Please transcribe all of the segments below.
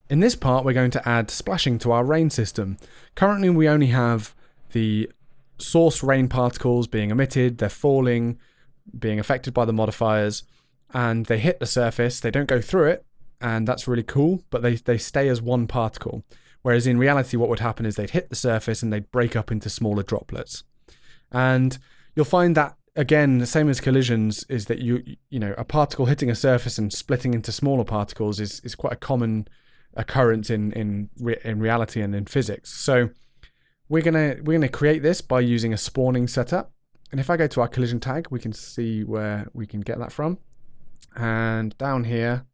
In this part, we're going to add splashing to our rain system. Currently, we only have the source rain particles being emitted, they're falling, being affected by the modifiers, and they hit the surface, they don't go through it, and that's really cool, but they stay as one particle. Whereas in reality, what would happen is they'd hit the surface and they'd break up into smaller droplets. And you'll find that, again, the same as collisions, is that you know, a particle hitting a surface and splitting into smaller particles is quite a common occurrence in reality and in physics. So we're gonna create this by using a spawning setup. And if I go to our collision tag, we can see where we can get that from. And down here,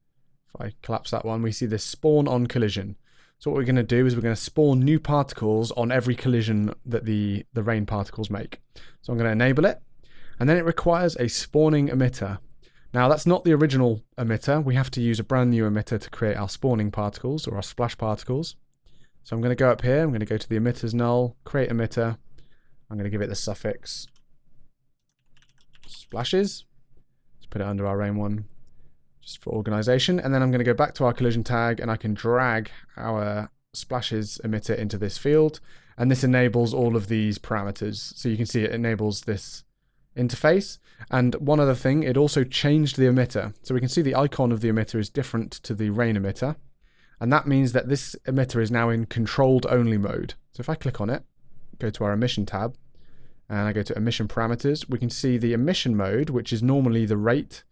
if I collapse that one, we see this spawn on collision. So what we're going to do is we're going to spawn new particles on every collision that the rain particles make. So I'm going to enable it. And then it requires a spawning emitter. Now that's not the original emitter. We have to use a brand new emitter to create our spawning particles or our splash particles. So I'm going to go up here. I'm going to go to the emitters null, create emitter. I'm going to give it the suffix splashes. Let's put it under our rain one, just for organization. And then I'm going to go back to our collision tag and I can drag our splashes emitter into this field. And this enables all of these parameters. So you can see it enables this interface. And one other thing, it also changed the emitter. So we can see the icon of the emitter is different to the rain emitter. And that means that this emitter is now in controlled only mode. So if I click on it, go to our emission tab, and I go to emission parameters, we can see the emission mode, which is normally the rate,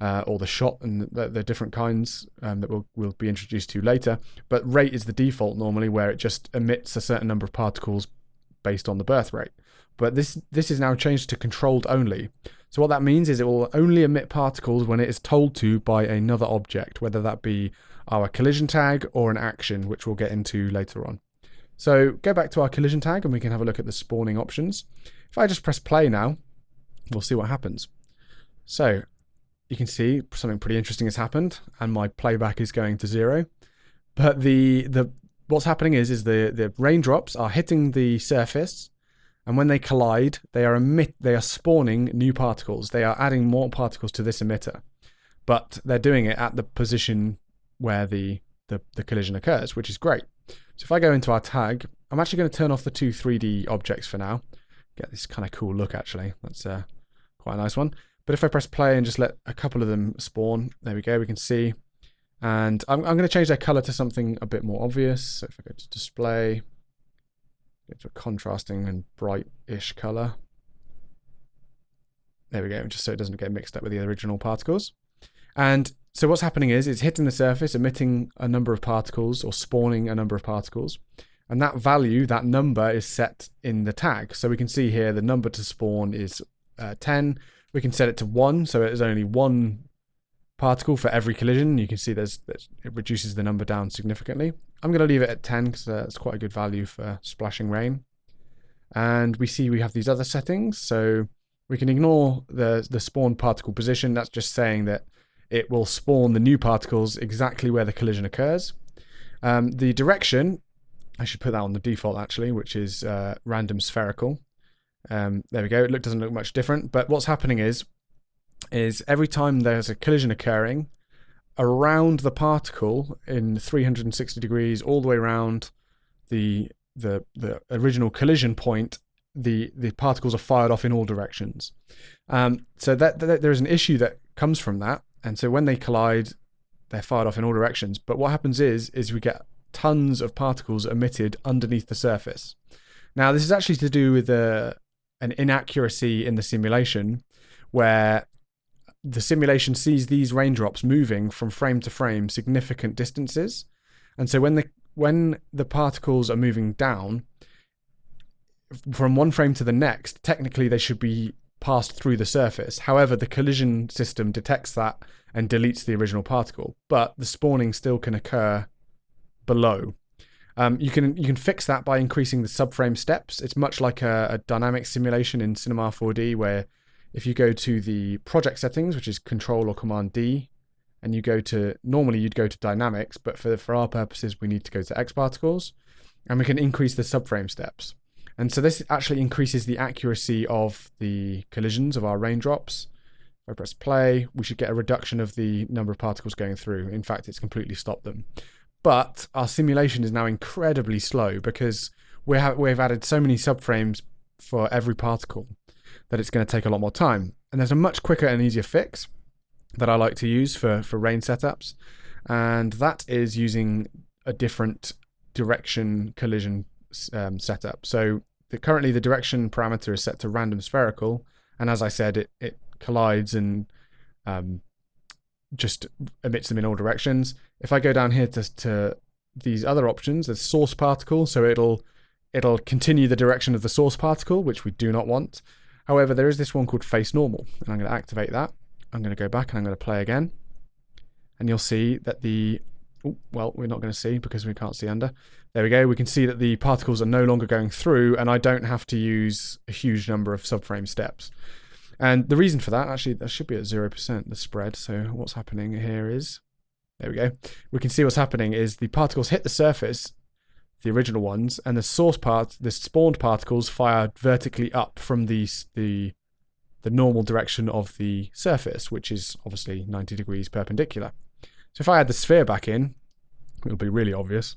or the shot, and the different kinds that we'll be introduced to later. But rate is the default normally, where it just emits a certain number of particles based on the birth rate. But this is now changed to controlled only. So what that means is it will only emit particles when it is told to by another object, whether that be our collision tag or an action, which we'll get into later on. So go back to our collision tag and we can have a look at the spawning options. If I just press play now, we'll see what happens. So you can see something pretty interesting has happened and my playback is going to 0. But what's happening is the raindrops are hitting the surface, and when they collide, they are spawning new particles. They are adding more particles to this emitter. But they're doing it at the position where the collision occurs, which is great. So if I go into our tag, I'm actually going to turn off the two 3D objects for now. Get this kind of cool look, actually. That's quite a nice one. But if I press play and just let a couple of them spawn, there we go, we can see. And I'm going to change their color to something a bit more obvious. So if I go to display, go to a contrasting and bright-ish color. There we go, just so it doesn't get mixed up with the original particles. And so what's happening is it's hitting the surface, emitting a number of particles or spawning a number of particles. And that value, that number, is set in the tag. So we can see here the number to spawn is 10. We can set it to 1, so it is only 1 particle for every collision. You can see it reduces the number down significantly. I'm going to leave it at 10 because that's quite a good value for splashing rain. And we see we have these other settings. So we can ignore the spawn particle position. That's just saying that it will spawn the new particles exactly where the collision occurs. The direction, I should put that on the default actually, which is random spherical. There we go. It doesn't look much different. But what's happening is every time there's a collision occurring, around the particle in 360 degrees, all the way around the original collision point, the particles are fired off in all directions. So that there is an issue that comes from that. And so when they collide, they're fired off in all directions. But what happens is we get tons of particles emitted underneath the surface. Now, this is actually to do with an inaccuracy in the simulation, where the simulation sees these raindrops moving from frame to frame significant distances. And so when the particles are moving down from one frame to the next, technically they should be passed through the surface. However, the collision system detects that and deletes the original particle, but the spawning still can occur below. You can fix that by increasing the subframe steps. It's much like a dynamic simulation in Cinema 4D, where if you go to the project settings, which is Control or Command D, and you go to, normally you'd go to dynamics, but for our purposes, we need to go to X particles, and we can increase the subframe steps. And so this actually increases the accuracy of the collisions of our raindrops. If I press play, we should get a reduction of the number of particles going through. In fact, it's completely stopped them. but our simulation is now incredibly slow because we've added so many subframes for every particle that it's going to take a lot more time. And there's a much quicker and easier fix that I like to use for rain setups, and that is using a different direction collision setup. So currently the direction parameter is set to random spherical, and as I said, it collides and just emits them in all directions. If I go down here to these other options, there's source particle, so it'll continue the direction of the source particle, which we do not want. However, there is this one called face normal, and I'm going to activate that. I'm going to go back and I'm going to play again, and you'll see that well, we're not going to see because we can't see under. There we go. We can see that the particles are no longer going through, and I don't have to use a huge number of subframe steps. And the reason for that, actually, that should be at 0%, the spread. So what's happening here is, there we go. We can see what's happening is the particles hit the surface, the original ones, and the spawned particles fire vertically up from the normal direction of the surface, which is obviously 90 degrees perpendicular. So if I add the sphere back in, it'll be really obvious.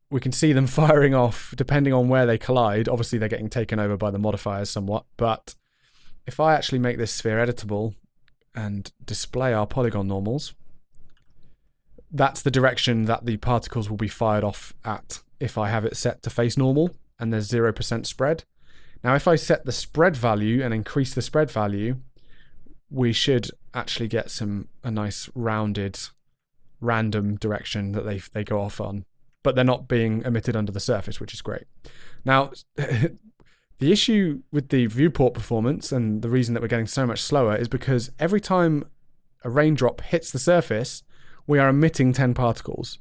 We can see them firing off depending on where they collide. Obviously, they're getting taken over by the modifiers somewhat, but if I actually make this sphere editable and display our polygon normals, that's the direction that the particles will be fired off at if I have it set to face normal and there's 0% spread. Now, if I set the spread value and increase the spread value, we should actually get a nice rounded, random direction that they go off on. But they're not being emitted under the surface, which is great. Now, the issue with the viewport performance and the reason that we're getting so much slower is because every time a raindrop hits the surface, we are emitting 10 particles.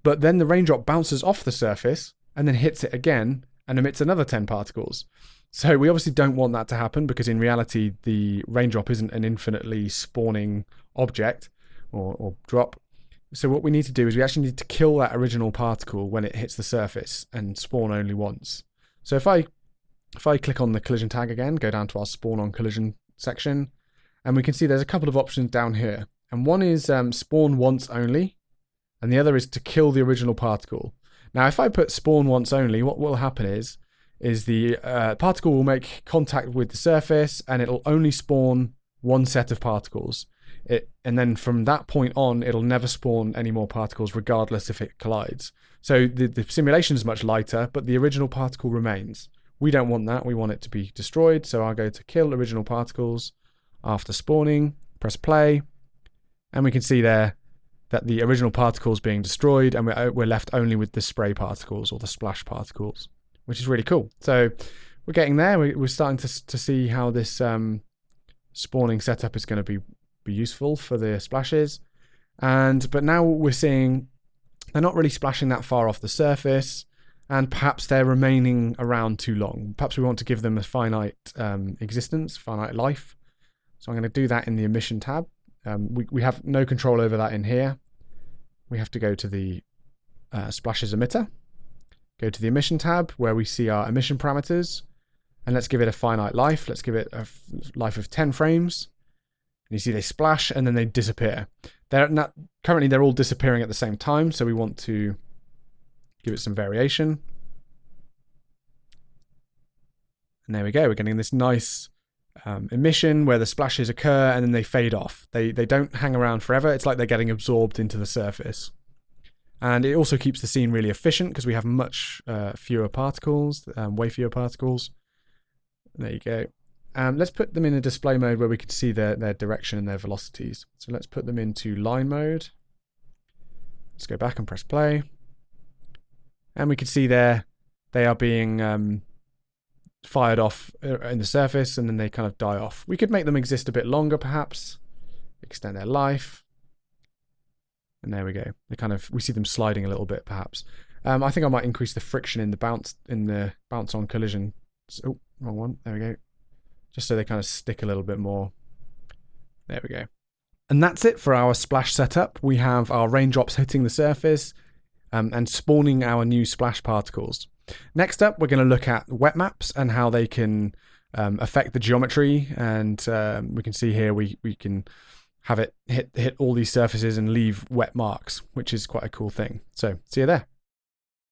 But then the raindrop bounces off the surface and then hits it again and emits another 10 particles. So we obviously don't want that to happen because in reality, the raindrop isn't an infinitely spawning object or drop. So what we need to do is we actually need to kill that original particle when it hits the surface and spawn only once. So if I click on the collision tag again, go down to our spawn on collision section, and we can see there's a couple of options down here. And one is spawn once only, and the other is to kill the original particle. Now, if I put spawn once only, what will happen is the particle will make contact with the surface, and it'll only spawn one set of particles. And then from that point on, it'll never spawn any more particles, regardless if it collides. So the simulation is much lighter, but the original particle remains. We don't want that. We want it to be destroyed. So I'll go to kill original particles after spawning, press play, and we can see there that the original particle is being destroyed, and we're left only with the spray particles or the splash particles, which is really cool. So we're getting there. We're starting to see how this spawning setup is going to be useful for the splashes. But now we're seeing they're not really splashing that far off the surface, and perhaps they're remaining around too long. Perhaps we want to give them a finite existence, finite life. So I'm going to do that in the emission tab. We have no control over that in here. We have to go to the splashes emitter, go to the emission tab where we see our emission parameters, and let's give it a finite life. Let's give it a life of 10 frames. And you see they splash and then they disappear. Currently they're all disappearing at the same time, so we want to give it some variation. And there we go. We're getting this nice emission where the splashes occur and then they fade off. They don't hang around forever. It's like they're getting absorbed into the surface. And it also keeps the scene really efficient because we have much fewer particles, way fewer particles. There you go. Let's put them in a display mode where we can see their direction and their velocities. So let's put them into line mode. Let's go back and press play. And we can see there they are being fired off in the surface, and then they kind of die off. We could make them exist a bit longer, perhaps. Extend their life. And there we go. We see them sliding a little bit, perhaps. I think I might increase the friction in the bounce on collision. Oh, wrong one. There we go. Just so they kind of stick a little bit more. There we go. And that's it for our splash setup. We have our raindrops hitting the surface and spawning our new splash particles. Next up, we're going to look at wet maps and how they can affect the geometry. And we can see here we can have it hit all these surfaces and leave wet marks, which is quite a cool thing. So see you there.